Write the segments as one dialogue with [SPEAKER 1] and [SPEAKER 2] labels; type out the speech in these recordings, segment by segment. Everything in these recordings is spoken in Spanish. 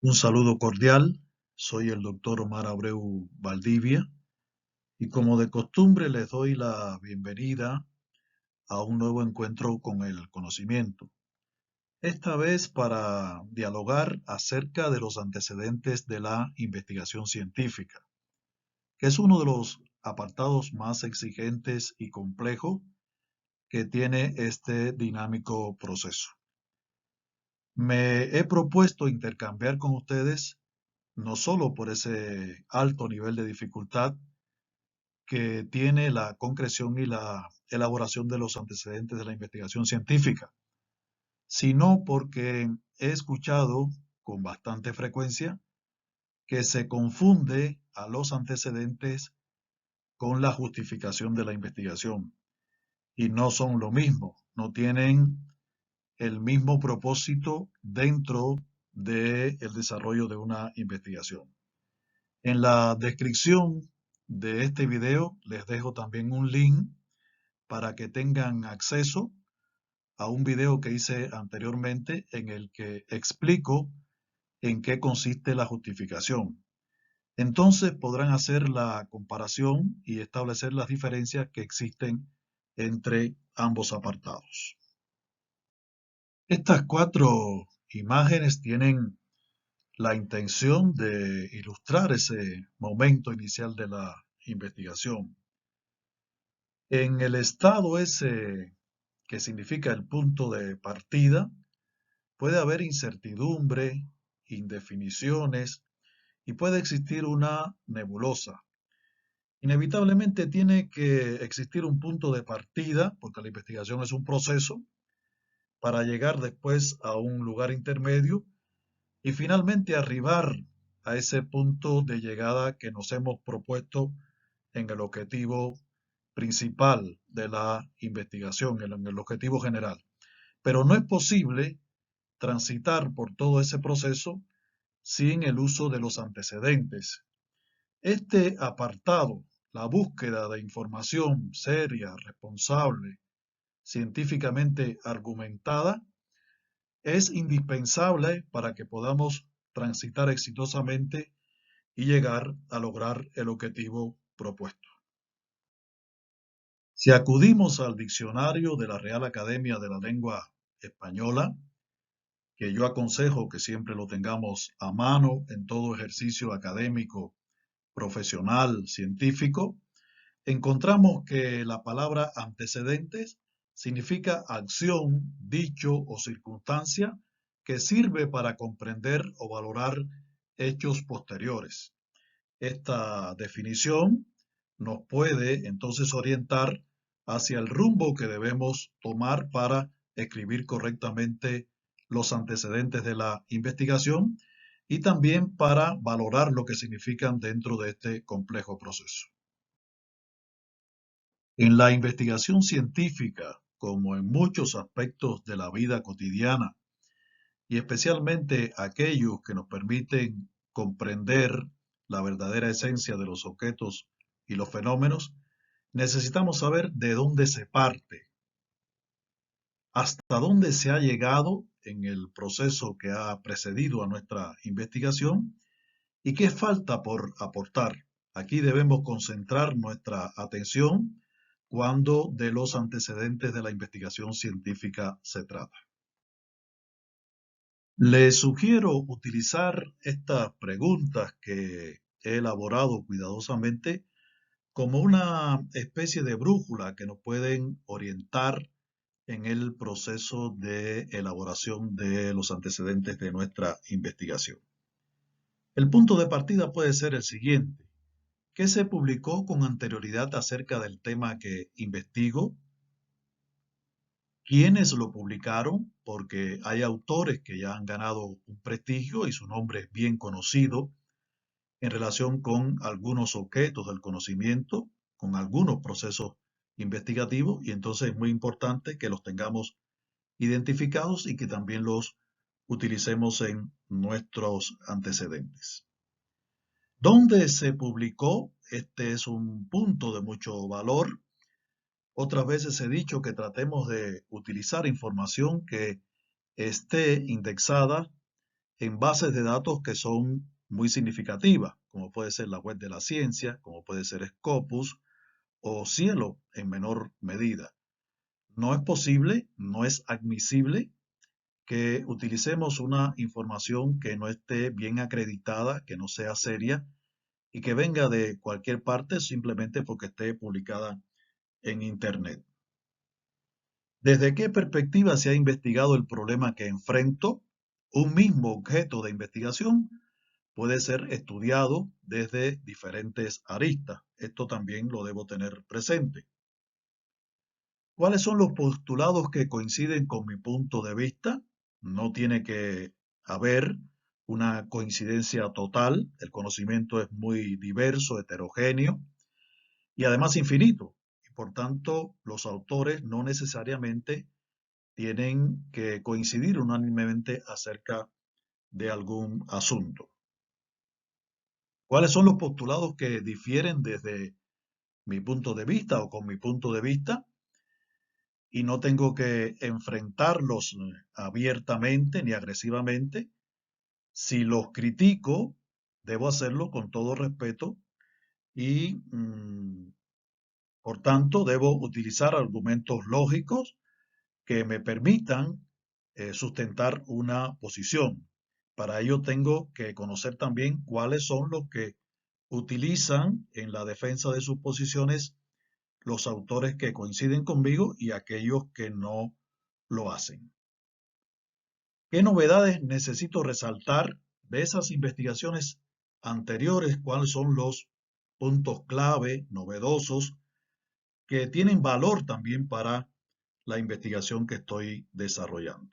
[SPEAKER 1] Un saludo cordial, soy el doctor Omar Abreu Valdivia y como de costumbre les doy la bienvenida a un nuevo encuentro con el conocimiento, esta vez para dialogar acerca de los antecedentes de la investigación científica, que es uno de los apartados más exigentes y complejos que tiene este dinámico proceso. Me he propuesto intercambiar con ustedes no solo por ese alto nivel de dificultad que tiene la concreción y la elaboración de los antecedentes de la investigación científica, sino porque he escuchado con bastante frecuencia que se confunde a los antecedentes con la justificación de la investigación y no son lo mismo, no tienen el mismo propósito dentro del desarrollo de una investigación. En la descripción de este video les dejo también un link para que tengan acceso a un video que hice anteriormente en el que explico en qué consiste la justificación. Entonces podrán hacer la comparación y establecer las diferencias que existen entre ambos apartados. Estas cuatro imágenes tienen la intención de ilustrar ese momento inicial de la investigación. En el estado ese que significa el punto de partida, puede haber incertidumbre, indefiniciones y puede existir una nebulosa. Inevitablemente tiene que existir un punto de partida, porque la investigación es un proceso, para llegar después a un lugar intermedio y finalmente arribar a ese punto de llegada que nos hemos propuesto en el objetivo principal de la investigación, en el objetivo general. Pero no es posible transitar por todo ese proceso sin el uso de los antecedentes. Este apartado, la búsqueda de información seria, responsable, científicamente argumentada, es indispensable para que podamos transitar exitosamente y llegar a lograr el objetivo propuesto. Si acudimos al diccionario de la Real Academia de la Lengua Española, que yo aconsejo que siempre lo tengamos a mano en todo ejercicio académico, profesional, científico, encontramos que la palabra antecedentes significa acción, dicho o circunstancia que sirve para comprender o valorar hechos posteriores. Esta definición nos puede entonces orientar hacia el rumbo que debemos tomar para escribir correctamente los antecedentes de la investigación y también para valorar lo que significan dentro de este complejo proceso. En la investigación científica, como en muchos aspectos de la vida cotidiana, y especialmente aquellos que nos permiten comprender la verdadera esencia de los objetos y los fenómenos, necesitamos saber de dónde se parte, hasta dónde se ha llegado en el proceso que ha precedido a nuestra investigación y qué falta por aportar. Aquí debemos concentrar nuestra atención cuando de los antecedentes de la investigación científica se trata. Les sugiero utilizar estas preguntas que he elaborado cuidadosamente como una especie de brújula que nos pueden orientar en el proceso de elaboración de los antecedentes de nuestra investigación. El punto de partida puede ser el siguiente: ¿qué se publicó con anterioridad acerca del tema que investigo? ¿Quiénes lo publicaron? Porque hay autores que ya han ganado un prestigio y su nombre es bien conocido en relación con algunos objetos del conocimiento, con algunos procesos investigativos, y entonces es muy importante que los tengamos identificados y que también los utilicemos en nuestros antecedentes. ¿Dónde se publicó? Este es un punto de mucho valor. Otras veces he dicho que tratemos de utilizar información que esté indexada en bases de datos que son muy significativas, como puede ser la Web de la Ciencia, como puede ser Scopus o Cielo en menor medida. No es posible, no es admisible que utilicemos una información que no esté bien acreditada, que no sea seria y que venga de cualquier parte simplemente porque esté publicada en Internet. ¿Desde qué perspectiva se ha investigado el problema que enfrento? Un mismo objeto de investigación puede ser estudiado desde diferentes aristas. Esto también lo debo tener presente. ¿Cuáles son los postulados que coinciden con mi punto de vista? No tiene que haber una coincidencia total. El conocimiento es muy diverso, heterogéneo y además infinito. Y por tanto, los autores no necesariamente tienen que coincidir unánimemente acerca de algún asunto. ¿Cuáles son los postulados que difieren desde mi punto de vista o con mi punto de vista? Y no tengo que enfrentarlos abiertamente ni agresivamente. Si los critico, debo hacerlo con todo respeto y, por tanto, debo utilizar argumentos lógicos que me permitan sustentar una posición. Para ello tengo que conocer también cuáles son los que utilizan en la defensa de sus posiciones los autores que coinciden conmigo y aquellos que no lo hacen. ¿Qué novedades necesito resaltar de esas investigaciones anteriores? ¿Cuáles son los puntos clave, novedosos, que tienen valor también para la investigación que estoy desarrollando?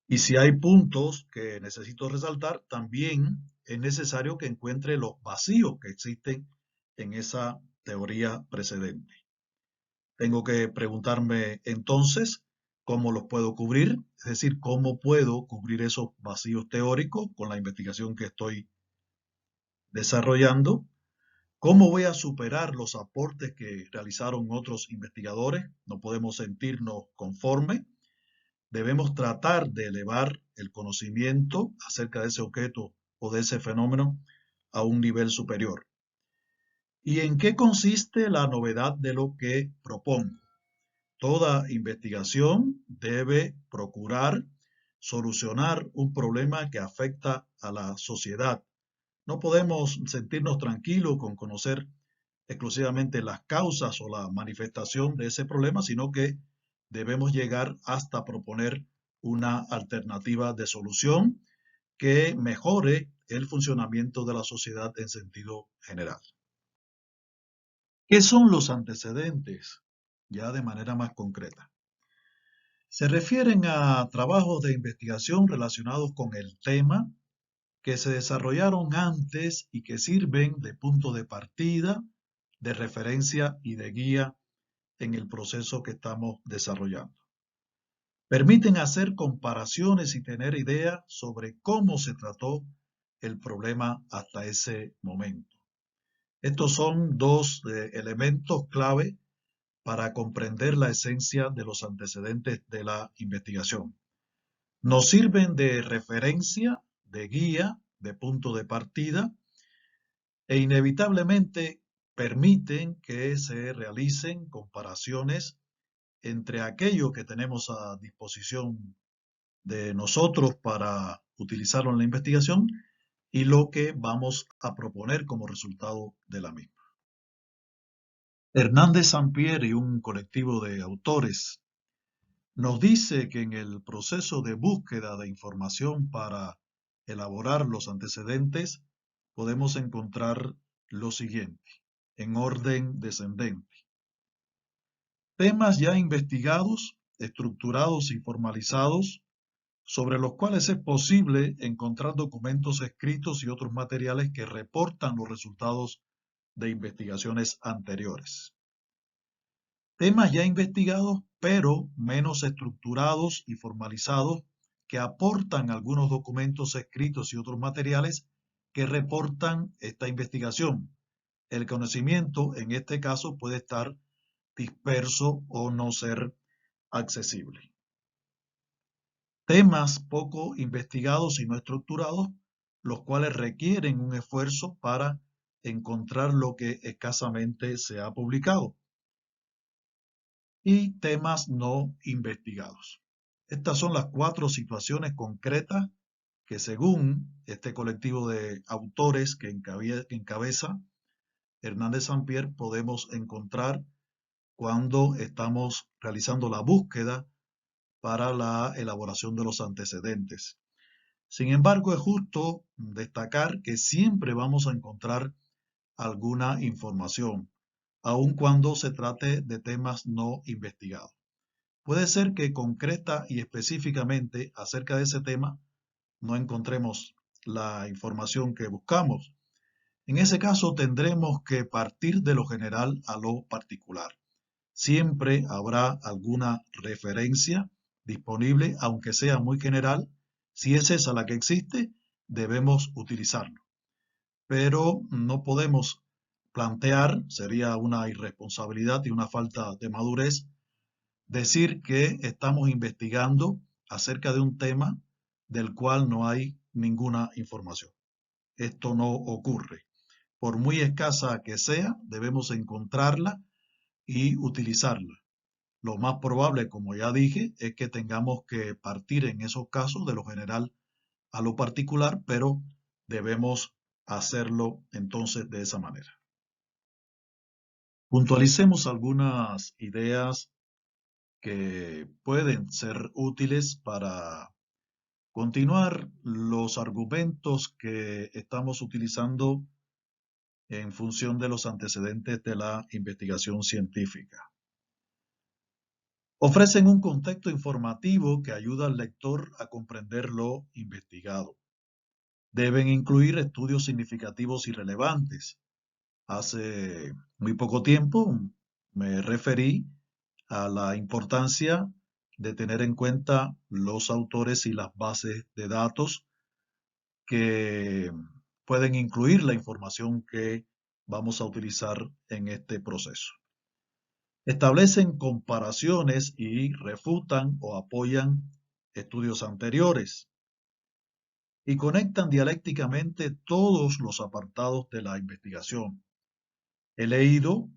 [SPEAKER 1] Y si hay puntos que necesito resaltar, también es necesario que encuentre los vacíos que existen en esa teoría precedente. Tengo que preguntarme entonces cómo los puedo cubrir, es decir, cómo puedo cubrir esos vacíos teóricos con la investigación que estoy desarrollando, cómo voy a superar los aportes que realizaron otros investigadores. No podemos sentirnos conformes, debemos tratar de elevar el conocimiento acerca de ese objeto o de ese fenómeno a un nivel superior. ¿Y en qué consiste la novedad de lo que propongo? Toda investigación debe procurar solucionar un problema que afecta a la sociedad. No podemos sentirnos tranquilos con conocer exclusivamente las causas o la manifestación de ese problema, sino que debemos llegar hasta proponer una alternativa de solución que mejore el funcionamiento de la sociedad en sentido general. ¿Qué son los antecedentes? Ya de manera más concreta. Se refieren a trabajos de investigación relacionados con el tema que se desarrollaron antes y que sirven de punto de partida, de referencia y de guía en el proceso que estamos desarrollando. Permiten hacer comparaciones y tener idea sobre cómo se trató el problema hasta ese momento. Estos son dos elementos clave para comprender la esencia de los antecedentes de la investigación. Nos sirven de referencia, de guía, de punto de partida e inevitablemente permiten que se realicen comparaciones entre aquello que tenemos a disposición de nosotros para utilizarlo en la investigación y lo que vamos a proponer como resultado de la misma. Hernández Sampier y un colectivo de autores nos dice que en el proceso de búsqueda de información para elaborar los antecedentes podemos encontrar lo siguiente, en orden descendente. Temas ya investigados, estructurados y formalizados, sobre los cuales es posible encontrar documentos escritos y otros materiales que reportan los resultados de investigaciones anteriores. Temas ya investigados, pero menos estructurados y formalizados, que aportan algunos documentos escritos y otros materiales que reportan esta investigación. El conocimiento, en este caso, puede estar disperso o no ser accesible. Temas poco investigados y no estructurados, los cuales requieren un esfuerzo para encontrar lo que escasamente se ha publicado. Y temas no investigados. Estas son las 4 situaciones concretas que, según este colectivo de autores que encabeza Hernández Sampier, podemos encontrar cuando estamos realizando la búsqueda para la elaboración de los antecedentes. Sin embargo, es justo destacar que siempre vamos a encontrar alguna información, aun cuando se trate de temas no investigados. Puede ser que concreta y específicamente acerca de ese tema no encontremos la información que buscamos. En ese caso tendremos que partir de lo general a lo particular. Siempre habrá alguna referencia disponible, aunque sea muy general. Si es esa la que existe, debemos utilizarlo. Pero no podemos plantear, sería una irresponsabilidad y una falta de madurez, decir que estamos investigando acerca de un tema del cual no hay ninguna información. Esto no ocurre. Por muy escasa que sea, debemos encontrarla y utilizarla. Lo más probable, como ya dije, es que tengamos que partir en esos casos de lo general a lo particular, pero debemos hacerlo entonces de esa manera. Puntualicemos algunas ideas que pueden ser útiles para continuar los argumentos que estamos utilizando en función de los antecedentes de la investigación científica. Ofrecen un contexto informativo que ayuda al lector a comprender lo investigado. Deben incluir estudios significativos y relevantes. Hace muy poco tiempo me referí a la importancia de tener en cuenta los autores y las bases de datos que pueden incluir la información que vamos a utilizar en este proceso. Establecen comparaciones y refutan o apoyan estudios anteriores y conectan dialécticamente todos los apartados de la investigación. He leído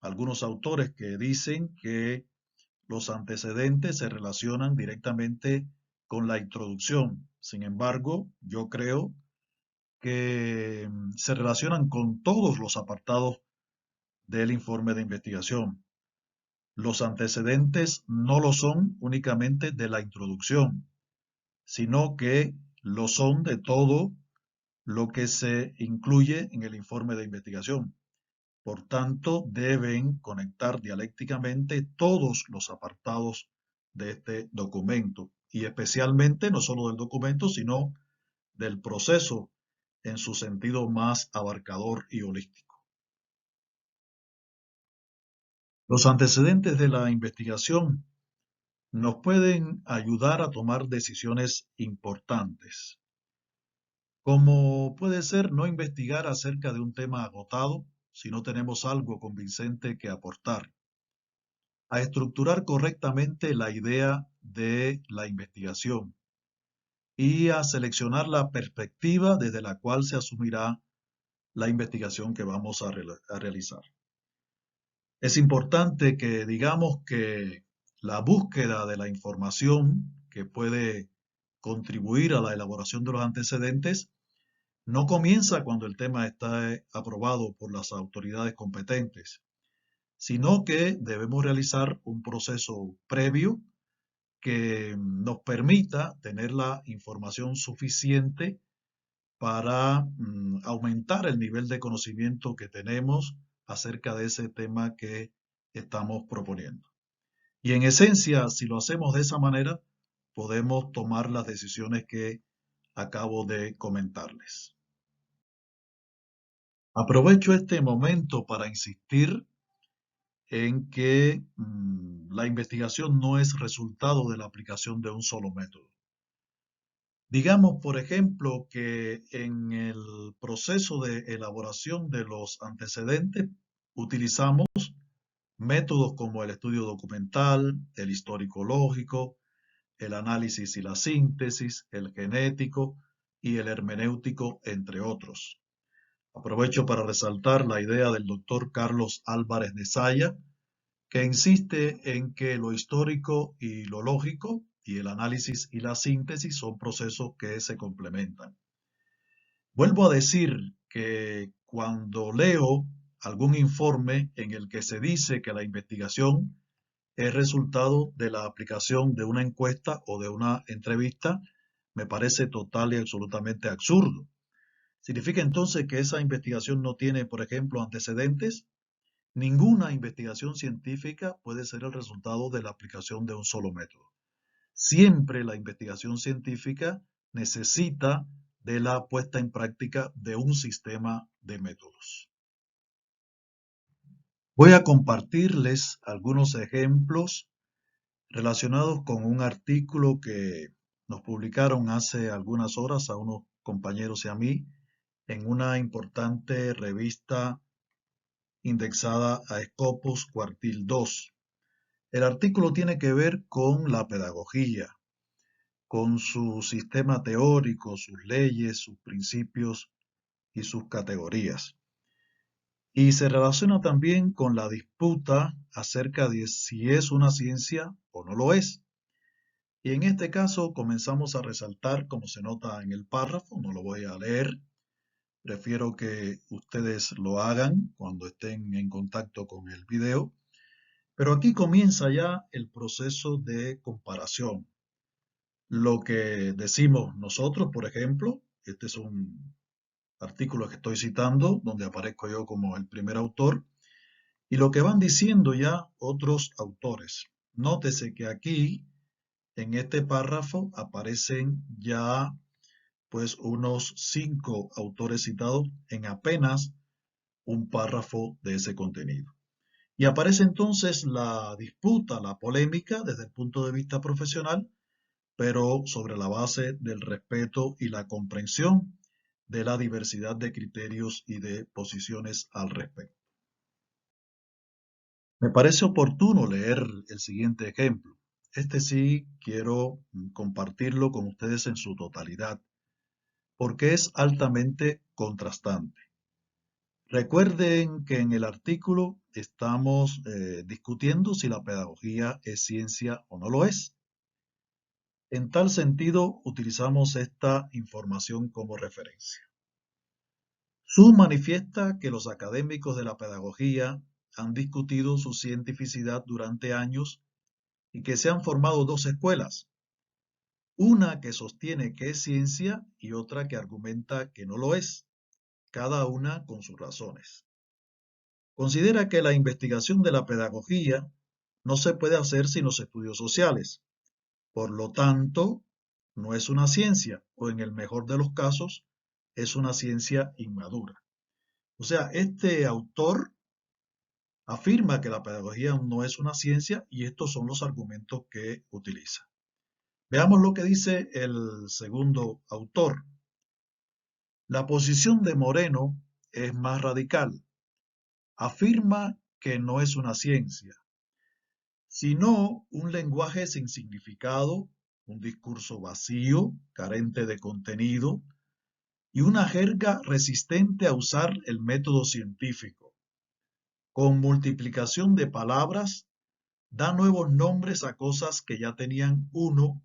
[SPEAKER 1] algunos autores que dicen que los antecedentes se relacionan directamente con la introducción. Sin embargo, yo creo que se relacionan con todos los apartados del informe de investigación. Los antecedentes no lo son únicamente de la introducción, sino que lo son de todo lo que se incluye en el informe de investigación. Por tanto, deben conectar dialécticamente todos los apartados de este documento y especialmente no solo del documento, sino del proceso en su sentido más abarcador y holístico. Los antecedentes de la investigación nos pueden ayudar a tomar decisiones importantes, como puede ser no investigar acerca de un tema agotado si no tenemos algo convincente que aportar, a estructurar correctamente la idea de la investigación y a seleccionar la perspectiva desde la cual se asumirá la investigación que vamos a realizar. Es importante que digamos que la búsqueda de la información que puede contribuir a la elaboración de los antecedentes no comienza cuando el tema está aprobado por las autoridades competentes, sino que debemos realizar un proceso previo que nos permita tener la información suficiente para aumentar el nivel de conocimiento que tenemos acerca de ese tema que estamos proponiendo. Y en esencia, si lo hacemos de esa manera, podemos tomar las decisiones que acabo de comentarles. Aprovecho este momento para insistir en que la investigación no es resultado de la aplicación de un solo método. Digamos, por ejemplo, que en el proceso de elaboración de los antecedentes utilizamos métodos como el estudio documental, el histórico lógico, el análisis y la síntesis, el genético y el hermenéutico, entre otros. Aprovecho para resaltar la idea del doctor Carlos Álvarez de Saya, que insiste en que lo histórico y lo lógico y el análisis y la síntesis son procesos que se complementan. Vuelvo a decir que cuando leo algún informe en el que se dice que la investigación es resultado de la aplicación de una encuesta o de una entrevista, me parece total y absolutamente absurdo. ¿Significa entonces que esa investigación no tiene, por ejemplo, antecedentes? Ninguna investigación científica puede ser el resultado de la aplicación de un solo método. Siempre la investigación científica necesita de la puesta en práctica de un sistema de métodos. Voy a compartirles algunos ejemplos relacionados con un artículo que nos publicaron hace algunas horas a unos compañeros y a mí en una importante revista indexada a Scopus Quartil 2. El artículo tiene que ver con la pedagogía, con su sistema teórico, sus leyes, sus principios y sus categorías. Y se relaciona también con la disputa acerca de si es una ciencia o no lo es. Y en este caso comenzamos a resaltar, como se nota en el párrafo, no lo voy a leer, prefiero que ustedes lo hagan cuando estén en contacto con el video, pero aquí comienza ya el proceso de comparación. Lo que decimos nosotros, por ejemplo, este es un artículo que estoy citando, donde aparezco yo como el primer autor, y lo que van diciendo ya otros autores. Nótese que aquí, en este párrafo, aparecen ya pues unos 5 autores citados en apenas un párrafo de ese contenido. Y aparece entonces la disputa, la polémica desde el punto de vista profesional, pero sobre la base del respeto y la comprensión de la diversidad de criterios y de posiciones al respecto. Me parece oportuno leer el siguiente ejemplo. Este sí quiero compartirlo con ustedes en su totalidad, porque es altamente contrastante. Recuerden que en el artículo estamos discutiendo si la pedagogía es ciencia o no lo es. En tal sentido, utilizamos esta información como referencia. Su manifiesta que los académicos de la pedagogía han discutido su cientificidad durante años y que se han formado dos escuelas, una que sostiene que es ciencia y otra que argumenta que no lo es, cada una con sus razones. Considera que la investigación de la pedagogía no se puede hacer sin los estudios sociales. Por lo tanto, no es una ciencia, o en el mejor de los casos, es una ciencia inmadura. O sea, este autor afirma que la pedagogía no es una ciencia y estos son los argumentos que utiliza. Veamos lo que dice el segundo autor. La posición de Moreno es más radical. Afirma que no es una ciencia, sino un lenguaje sin significado, un discurso vacío, carente de contenido, y una jerga resistente a usar el método científico. Con multiplicación de palabras, da nuevos nombres a cosas que ya tenían uno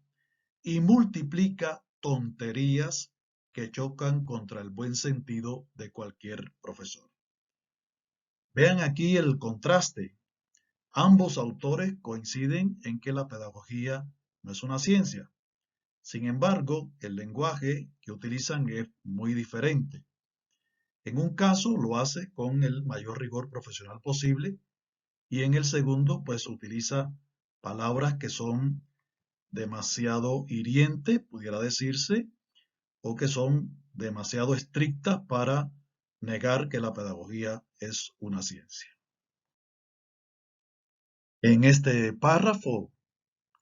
[SPEAKER 1] y multiplica tonterías que chocan contra el buen sentido de cualquier profesor. Vean aquí el contraste. Ambos autores coinciden en que la pedagogía no es una ciencia. Sin embargo, el lenguaje que utilizan es muy diferente. En un caso lo hace con el mayor rigor profesional posible y en el segundo pues utiliza palabras que son demasiado hirientes, pudiera decirse, o que son demasiado estrictas para negar que la pedagogía es una ciencia. En este párrafo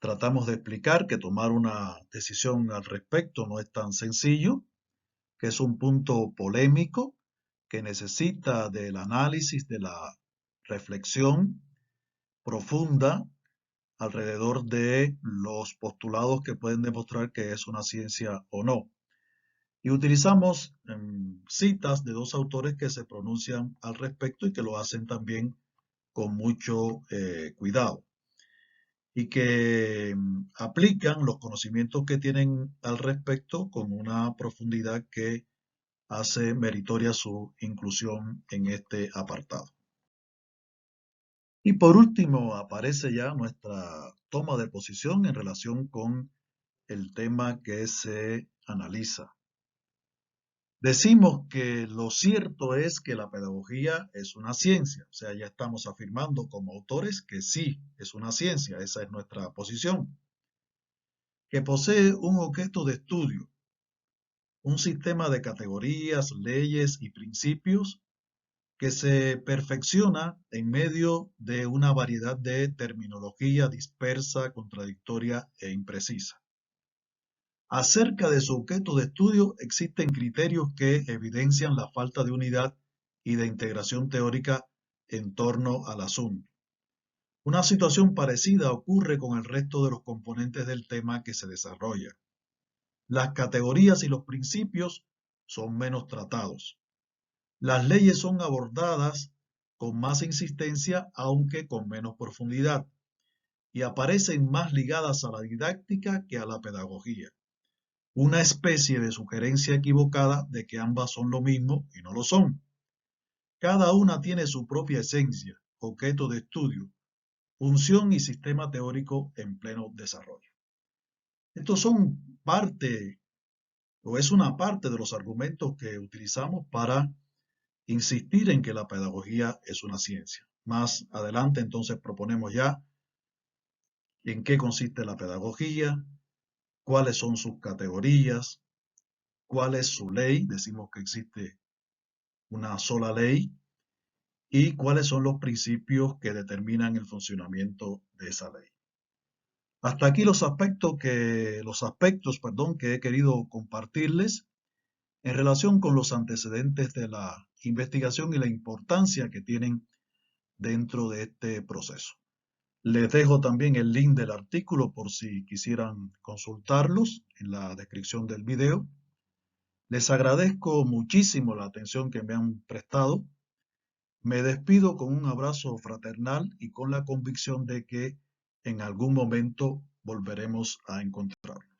[SPEAKER 1] tratamos de explicar que tomar una decisión al respecto no es tan sencillo, que es un punto polémico, que necesita del análisis, de la reflexión profunda alrededor de los postulados que pueden demostrar que es una ciencia o no. Y utilizamos citas de dos autores que se pronuncian al respecto y que lo hacen también con mucho cuidado y que aplican los conocimientos que tienen al respecto con una profundidad que hace meritoria su inclusión en este apartado. Y por último aparece ya nuestra toma de posición en relación con el tema que se analiza. Decimos que lo cierto es que la pedagogía es una ciencia, o sea, ya estamos afirmando como autores que sí, es una ciencia, esa es nuestra posición, que posee un objeto de estudio, un sistema de categorías, leyes y principios que se perfecciona en medio de una variedad de terminología dispersa, contradictoria e imprecisa. Acerca de su objeto de estudio existen criterios que evidencian la falta de unidad y de integración teórica en torno al asunto. Una situación parecida ocurre con el resto de los componentes del tema que se desarrolla. Las categorías y los principios son menos tratados. Las leyes son abordadas con más insistencia, aunque con menos profundidad, y aparecen más ligadas a la didáctica que a la pedagogía. Una especie de sugerencia equivocada de que ambas son lo mismo y no lo son. Cada una tiene su propia esencia, objeto de estudio, función y sistema teórico en pleno desarrollo. Estos son parte, o es una parte de los argumentos que utilizamos para insistir en que la pedagogía es una ciencia. Más adelante entonces proponemos ya en qué consiste la pedagogía, cuáles son sus categorías, cuál es su ley, decimos que existe una sola ley, y cuáles son los principios que determinan el funcionamiento de esa ley. Hasta aquí los aspectos que he querido compartirles en relación con los antecedentes de la investigación y la importancia que tienen dentro de este proceso. Les dejo también el link del artículo por si quisieran consultarlos en la descripción del video. Les agradezco muchísimo la atención que me han prestado. Me despido con un abrazo fraternal y con la convicción de que en algún momento volveremos a encontrarnos.